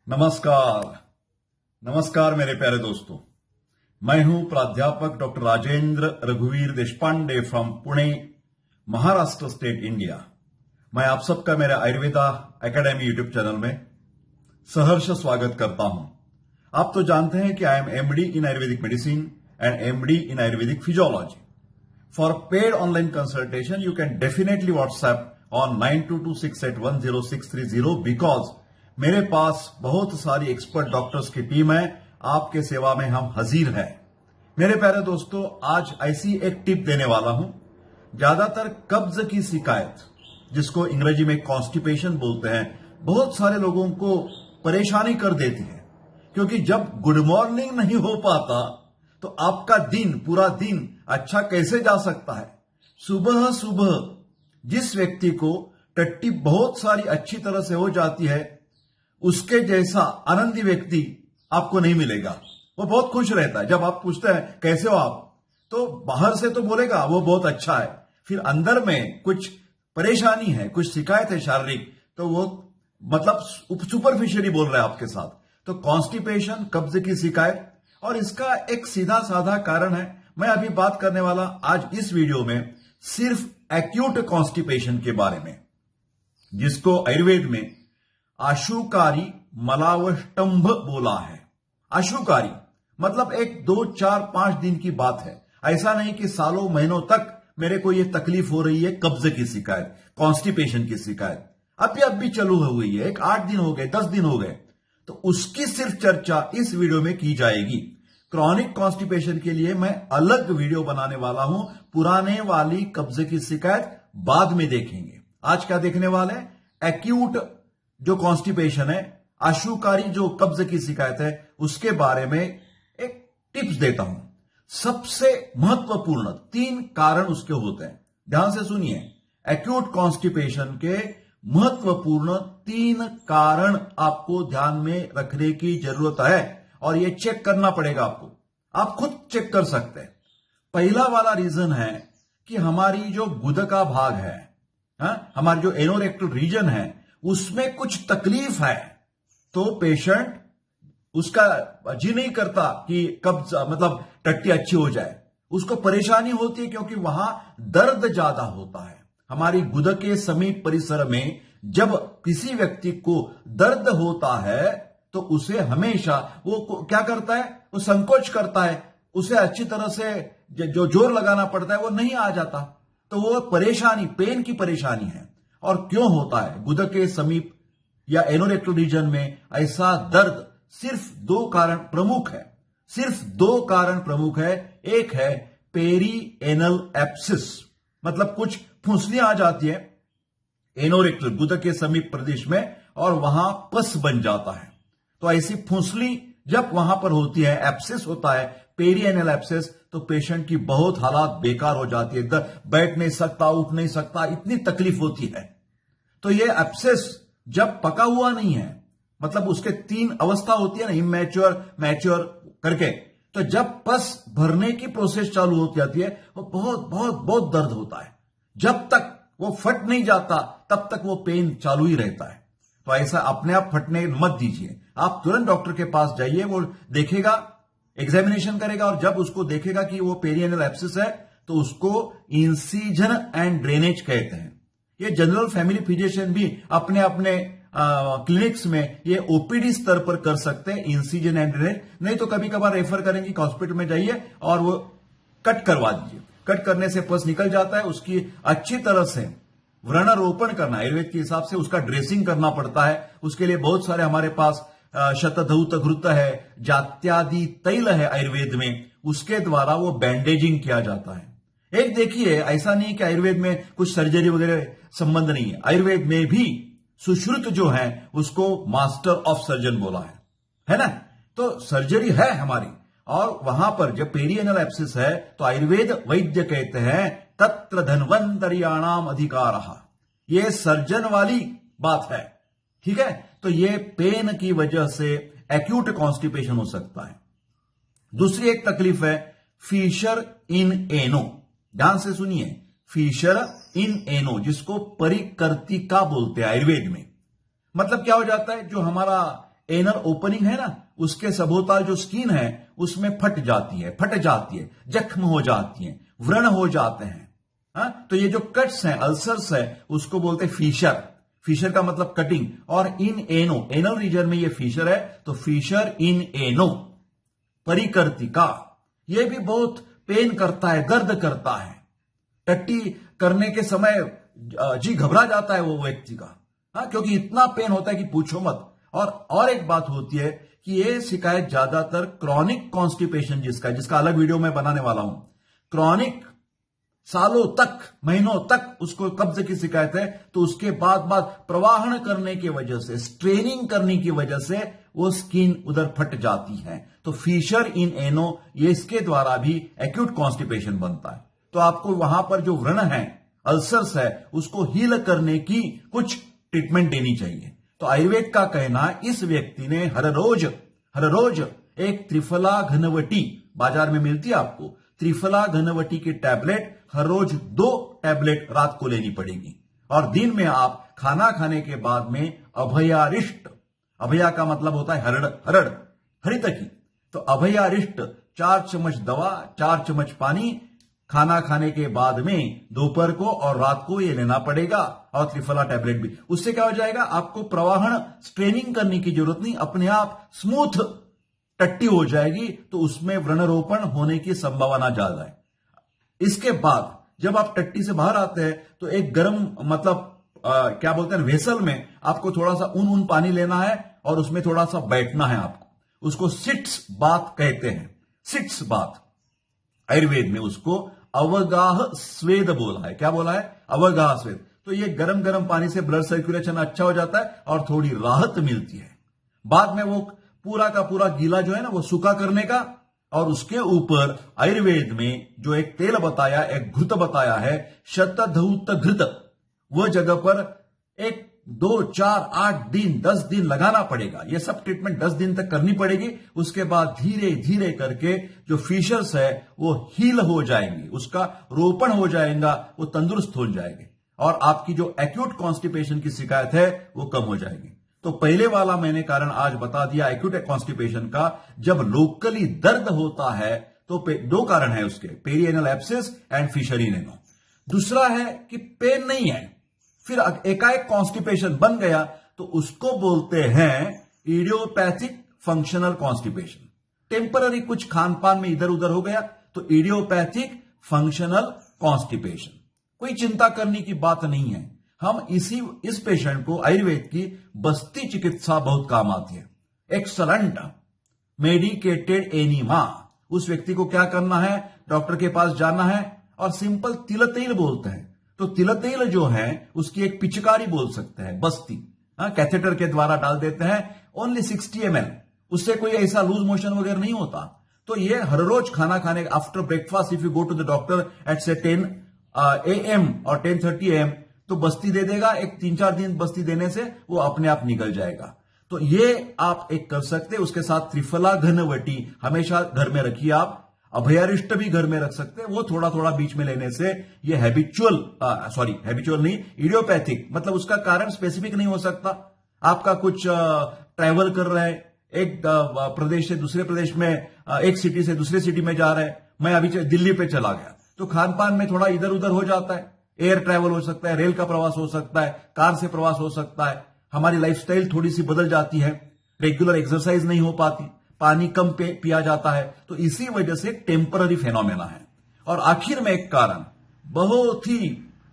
नमस्कार। नमस्कार मेरे प्यारे दोस्तों, मैं हूं प्राध्यापक डॉक्टर राजेंद्र रघुवीर Deshpande from Pune, Maharashtra state, India. मैं आप सबका मेरे आयुर्वेदा एकेडमी यूट्यूब चैनल में सहर्ष स्वागत करता हूं। आप तो जानते हैं कि I am MD in Ayurvedic medicine and MD in Ayurvedic physiology. For paid online consultation you can definitely WhatsApp on 9226810630 because मेरे पास बहुत सारी एक्सपर्ट डॉक्टर्स की टीम है। आपके सेवा में हम हाजिर हैं। मेरे प्यारे दोस्तों, आज ऐसी एक टिप देने वाला हूं। ज्यादातर कब्ज की शिकायत, जिसको अंग्रेजी में कॉन्स्टिपेशन बोलते हैं, बहुत सारे लोगों को परेशानी कर देती है। क्योंकि जब गुड मॉर्निंग नहीं हो पाता तो आपका दिन, पूरा दिन अच्छा कैसे जा सकता है। सुबह सुबह जिस व्यक्ति को टट्टी बहुत सारी अच्छी तरह से हो जाती है, उसके जैसा आनंदी व्यक्ति आपको नहीं मिलेगा। वो बहुत खुश रहता है। जब आप पूछते हैं कैसे हो आप, तो बाहर से तो बोलेगा वो बहुत अच्छा है, फिर अंदर में कुछ परेशानी है, कुछ शिकायत है शारीरिक, तो वो मतलब सुपरफिशियली बोल रहा है आपके साथ। तो कॉन्स्टिपेशन, कब्ज की शिकायत, और इसका एक सीधा साधा कारण है। मैं अभी बात करने वाला आज इस वीडियो में सिर्फ एक्यूट कॉन्स्टिपेशन के बारे में, जिसको आयुर्वेद में आशुकारी मलावष्टंभ बोला है। आशुकारी मतलब 1, 2, 4, 5 दिन की बात है। ऐसा नहीं कि सालों महीनों तक मेरे को यह तकलीफ हो रही है, कब्ज की शिकायत, कॉन्स्टिपेशन की शिकायत अभी चालू हो गई है, 8 दिन हो गए, 10 दिन हो गए, तो उसकी सिर्फ चर्चा इस वीडियो में की जाएगी। क्रॉनिक कॉन्स्टिपेशन के लिए मैं अलग वीडियो बनाने वाला हूं। पुराने वाली कब्ज की शिकायत बाद में देखेंगे। आज क्या देखने वाले हैं? एक्यूट जो कॉन्स्टिपेशन है, आशुकारी जो कब्ज की शिकायत है, उसके बारे में एक टिप्स देता हूं। सबसे महत्वपूर्ण 3 कारण उसके होते हैं। ध्यान से सुनिए, एक्यूट कॉन्स्टिपेशन के महत्वपूर्ण 3 कारण आपको ध्यान में रखने की जरूरत है, और यह चेक करना पड़ेगा आपको। आप खुद चेक कर सकते हैं। पहला वाला रीजन है कि हमारी जो गुदा का भाग है, हमारी जो एनोरेक्टल रीजन है, उसमें कुछ तकलीफ है, तो पेशेंट उसका जी नहीं करता कि कब्ज मतलब टट्टी अच्छी हो जाए। उसको परेशानी होती है क्योंकि वहां दर्द ज्यादा होता है। हमारी गुदा के समीप परिसर में जब किसी व्यक्ति को दर्द होता है तो उसे हमेशा वो क्या करता है, वो संकोच करता है। उसे अच्छी तरह से जो जोर लगाना पड़ता है वो नहीं आ जाता। तो वो परेशानी, पेन की परेशानी है। और क्यों होता है? गुदा के समीप या एनोरेक्टल रीजन में ऐसा दर्द सिर्फ 2 कारण प्रमुख है। सिर्फ 2 कारण प्रमुख है। एक है पेरीएनल एब्सिस, मतलब कुछ फुंसलियां आ जाती है एनोरेक्टल गुदा के समीप प्रदेश में, और वहां पस बन जाता है। तो ऐसी फुंसली जब वहां पर होती है, एब्सिस होता है, पेरीएनल एब्सिस, तो पेशेंट की बहुत हालात बेकार हो जाती है। बैठ नहीं सकता, उठ नहीं सकता, इतनी तकलीफ होती है। तो ये एब्सिस जब पका हुआ नहीं है, मतलब उसके 3 अवस्था होती है ना, इमैच्योर, मैच्योर करके, तो जब पस भरने की प्रोसेस चालू हो जाती है, वो बहुत बहुत बहुत दर्द होता है। जब तक वो फट नहीं जाता तब तक वो पेन चालू ही रहता है। तो ऐसा अपने आप फटने मत दीजिए। आप तुरंत डॉक्टर के पास जाइए, वो देखेगा, एग्जामिनेशन करेगा, और जब उसको देखेगा कि वो पेरिएनल एब्सिस है तो उसको इंसिजन एंड ड्रेनेज कहते हैं। ये जनरल फैमिली फिजिशियन भी अपने अपने क्लिनिक्स में ये ओपीडी स्तर पर कर सकते हैं, इंसिजन एंड ड्रेनेज। नहीं तो कभी कभार रेफर करेंगे, हॉस्पिटल में जाइए और वो कट करवा दीजिए। कट करने से पस निकल जाता है, उसकी अच्छी तरह से व्रणारोपण करना, आयुर्वेद के हिसाब से उसका ड्रेसिंग करना पड़ता है। उसके लिए बहुत सारे हमारे पास शतधौत घृत है, जात्यादि तैल है आयुर्वेद में, उसके द्वारा वो बैंडेजिंग किया जाता है। एक देखिए, ऐसा नहीं कि आयुर्वेद में कुछ सर्जरी वगैरह संबंध नहीं है। आयुर्वेद में भी सुश्रुत जो है उसको मास्टर ऑफ सर्जन बोला है ना। तो सर्जरी है हमारी, और वहां पर जब पेरिएनल एब्सिस है तो आयुर्वेद वैद्य कहते हैं तत्र धन्वंतरियाणाम अधिकारः। ये सर्जन वाली बात है, ठीक है। तो ये पेन की वजह से एक्यूट कॉन्स्टिपेशन हो सकता है। दूसरी एक तकलीफ है फीशर इन एनो। ध्यान से सुनिए, फीशर इन एनो, जिसको परिकर्तिका बोलते हैं आयुर्वेद में। मतलब क्या हो जाता है, जो हमारा एनल ओपनिंग है ना, उसके सबोताल जो स्किन है उसमें फट जाती है, जख्म हो जाती है, व्रण हो जाते हैं। हाँ, तो ये जो कट्स हैं, अल्सर्स है, उसको बोलते हैं फीशर। फीशर का मतलब कटिंग, और इन एनो, एनल रीजन में ये फीशर है, तो फीशर इन एनो, परिकर्तिका, ये भी बहुत पेन करता है, दर्द करता है। टट्टी करने के समय जी घबरा जाता है वो व्यक्ति का, हाँ, क्योंकि इतना पेन होता है कि पूछो मत। और एक बात होती है कि ये शिकायत ज्यादातर क्रॉनिक कॉन्स्टिपेशन जिसका अलग वीडियो मैं बनाने वाला हूं, क्रॉनिक सालों तक, महीनों तक उसको कब्ज की शिकायत है, तो उसके बाद प्रवाहन करने की वजह से, स्ट्रेनिंग करने की वजह से वो स्किन उधर फट जाती है। तो फीशर इन एनो, ये इसके द्वारा भी एक्यूट कॉन्स्टिपेशन बनता है। तो आपको वहां पर जो व्रण है, अल्सर्स है, उसको हील करने की कुछ ट्रीटमेंट देनी चाहिए। तो आयुर्वेद का कहना, इस व्यक्ति ने हर रोज एक त्रिफला घनवटी, बाजार में मिलती है आपको, त्रिफला घनवटी की टैबलेट हर रोज 2 टैबलेट रात को लेनी पड़ेगी, और दिन में आप खाना खाने के बाद में अभयारिष्ट, अभया का मतलब होता है हरड़, हरितकी, तो अभयारिष्ट 4 चम्मच दवा, 4 चम्मच पानी खाना खाने के बाद में दोपहर को और रात को ये लेना पड़ेगा, और त्रिफला टैबलेट भी। उससे क्या हो जाएगा, आपको प्रवाहन, स्ट्रेनिंग करने की जरूरत नहीं, अपने आप स्मूथ टट्टी हो जाएगी, तो उसमें व्रणरोपण होने की संभावना ज्यादा है। इसके बाद जब आप टट्टी से बाहर आते हैं तो एक गर्म, मतलब क्या बोलते हैं, वेसल में आपको थोड़ा सा ऊन पानी लेना है, और उसमें थोड़ा सा बैठना है आपको। उसको सिट्स बात कहते हैं, सिट्स बात। आयुर्वेद में उसको अवगाह स्वेद बोला है। क्या बोला है? अवगाह स्वेद। तो ये गरम गरम पानी से ब्लड सर्कुलेशन अच्छा हो जाता है और थोड़ी राहत मिलती है। बाद में वो पूरा का पूरा गीला जो है ना, वो सूखा करने का, और उसके ऊपर आयुर्वेद में जो एक तेल बताया, एक घृत बताया है, शतधौत घृत, वो जगह पर 1, 2, 4, 8 दिन, 10 दिन लगाना पड़ेगा। ये सब ट्रीटमेंट 10 दिन तक करनी पड़ेगी। उसके बाद धीरे धीरे करके जो फिशर्स है वो हील हो जाएंगे, उसका रोपण हो जाएगा, वो तंदुरुस्त हो जाएंगे, और आपकी जो एक्यूट कॉन्स्टिपेशन की शिकायत है वो कम हो जाएगी। तो पहले वाला मैंने कारण आज बता दिया एक्यूट कॉन्स्टिपेशन का। जब लोकली दर्द होता है तो 2 कारण है उसके, पेरिएनल एब्सेस एंड फिशर इन एनो। दूसरा है कि पेन नहीं है, फिर एकाएक कॉन्स्टिपेशन बन गया, तो उसको बोलते हैं इडियोपैथिक फंक्शनल कॉन्स्टिपेशन। टेम्पररी कुछ खान पान में इधर उधर हो गया, तो इडियोपैथिक फंक्शनल कॉन्स्टिपेशन। कोई चिंता करने की बात नहीं है। हम इस पेशेंट को आयुर्वेद की बस्ती चिकित्सा बहुत काम आती है। Excellent medicated enema. उस व्यक्ति को क्या करना है, डॉक्टर के पास जाना है, और सिंपल तिल तेल बोलते हैं। तो तिल तेल जो है उसकी एक पिचकारी बोल सकते हैं, बस्ती, कैथेटर के द्वारा डाल देते हैं, ओनली 60 ml। उससे कोई ऐसा लूज मोशन वगैरह नहीं होता। तो ये हर रोज खाना खाने, after breakfast if you go to the doctor at say 10 AM और 10:30 AM, तो बस्ती दे देगा। एक 3-4 दिन बस्ती देने से वो अपने आप निकल जाएगा। तो ये आप एक कर सकते। उसके साथ त्रिफला घनवटी हमेशा घर में रखिए आप। अभयारिष्ट भी घर में रख सकते हैं, वो थोड़ा थोड़ा बीच में लेने से ये हैबिचुअल नहीं, इडियोपैथिक, मतलब उसका कारण स्पेसिफिक नहीं हो सकता। आपका कुछ ट्रैवल कर रहे हैं, एक प्रदेश से दूसरे प्रदेश में, एक सिटी से दूसरे सिटी में जा रहे हैं। मैं अभी दिल्ली पे चला गया, तो खान पान में थोड़ा इधर उधर हो जाता है। एयर ट्रैवल हो सकता है, रेल का प्रवास हो सकता है, कार से प्रवास हो सकता है। हमारी लाइफस्टाइल थोड़ी सी बदल जाती है, रेगुलर एक्सरसाइज नहीं हो पाती, पानी कम पिया जाता है, तो इसी वजह से टेम्पररी फेनोमेना है। और आखिर में एक कारण, बहुत ही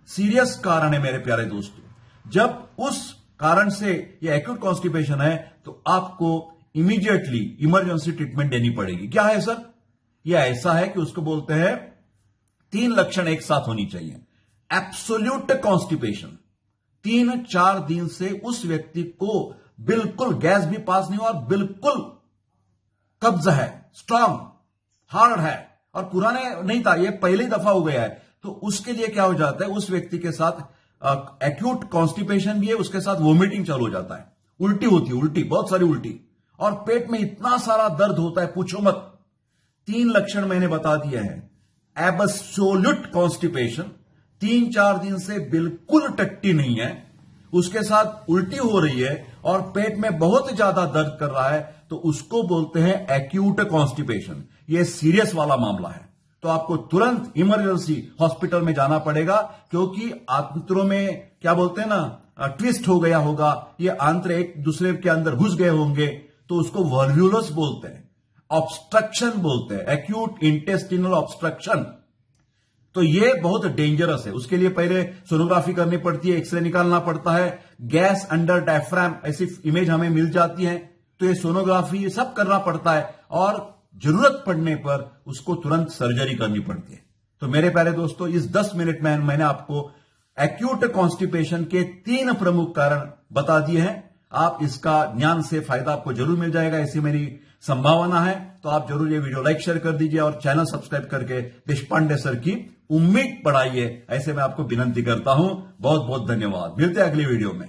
सीरियस कारण है मेरे प्यारे दोस्तों। जब उस कारण से ये एक्यूट कॉन्स्टिपेशन है, तो आपको इमीडिएटली इमरजेंसी ट्रीटमेंट देनी पड़ेगी। क्या है सर? ये ऐसा है कि उसको बोलते हैं 3 लक्षण एक साथ होनी चाहिए। एब्सोल्यूट कॉन्स्टिपेशन, 3-4 दिन से उस व्यक्ति को बिल्कुल गैस भी पास नहीं हुआ, और बिल्कुल कब्ज है, स्ट्रांग, हार्ड है, और पुराने नहीं था, ये पहली दफा हो गया है। तो उसके लिए क्या हो जाता है, उस व्यक्ति के साथ एक्यूट कॉन्स्टिपेशन भी है, उसके साथ वोमिटिंग चालू हो जाता है, उल्टी होती है, उल्टी, बहुत सारी उल्टी, और पेट में इतना सारा दर्द होता है, पूछो मत। 3 लक्षण मैंने बता दिए हैं। एब्सोल्यूट कॉन्स्टिपेशन, 3-4 दिन से बिल्कुल टट्टी नहीं है, उसके साथ उल्टी हो रही है और पेट में बहुत ज्यादा दर्द कर रहा है, तो उसको बोलते हैं एक्यूट कॉन्स्टिपेशन। ये सीरियस वाला मामला है, तो आपको तुरंत इमरजेंसी हॉस्पिटल में जाना पड़ेगा, क्योंकि आंत्रों में क्या बोलते हैं ना, ट्विस्ट हो गया होगा, ये आंत्र एक दूसरे के अंदर घुस गए होंगे, तो उसको वॉल्व्यूलस बोलते हैं, ऑब्स्ट्रक्शन बोलते हैं, एक्यूट इंटेस्टिनल ऑब्स्ट्रक्शन। तो ये बहुत डेंजरस है। उसके लिए पहले सोनोग्राफी करनी पड़ती है, एक्सरे निकालना पड़ता है, गैस अंडर डायफ्राम ऐसी इमेज हमें मिल जाती है, तो ये सोनोग्राफी ये सब करना पड़ता है और जरूरत पड़ने पर उसको तुरंत सर्जरी करनी पड़ती है। तो मेरे प्यारे दोस्तों, इस 10 मिनट में मैंने आपको एक्यूट कॉन्स्टिपेशन के 3 प्रमुख कारण बता दिए हैं। आप इसका ज्ञान से फायदा आपको जरूर मिल जाएगा, ऐसी मेरी संभावना है। तो आप जरूर ये वीडियो लाइक शेयर कर दीजिए और चैनल सब्सक्राइब करके देशपांडे सर की उम्मीद बढ़ाइए, ऐसे मैं आपको विनती करता हूं। बहुत बहुत धन्यवाद। मिलते हैं अगली वीडियो में।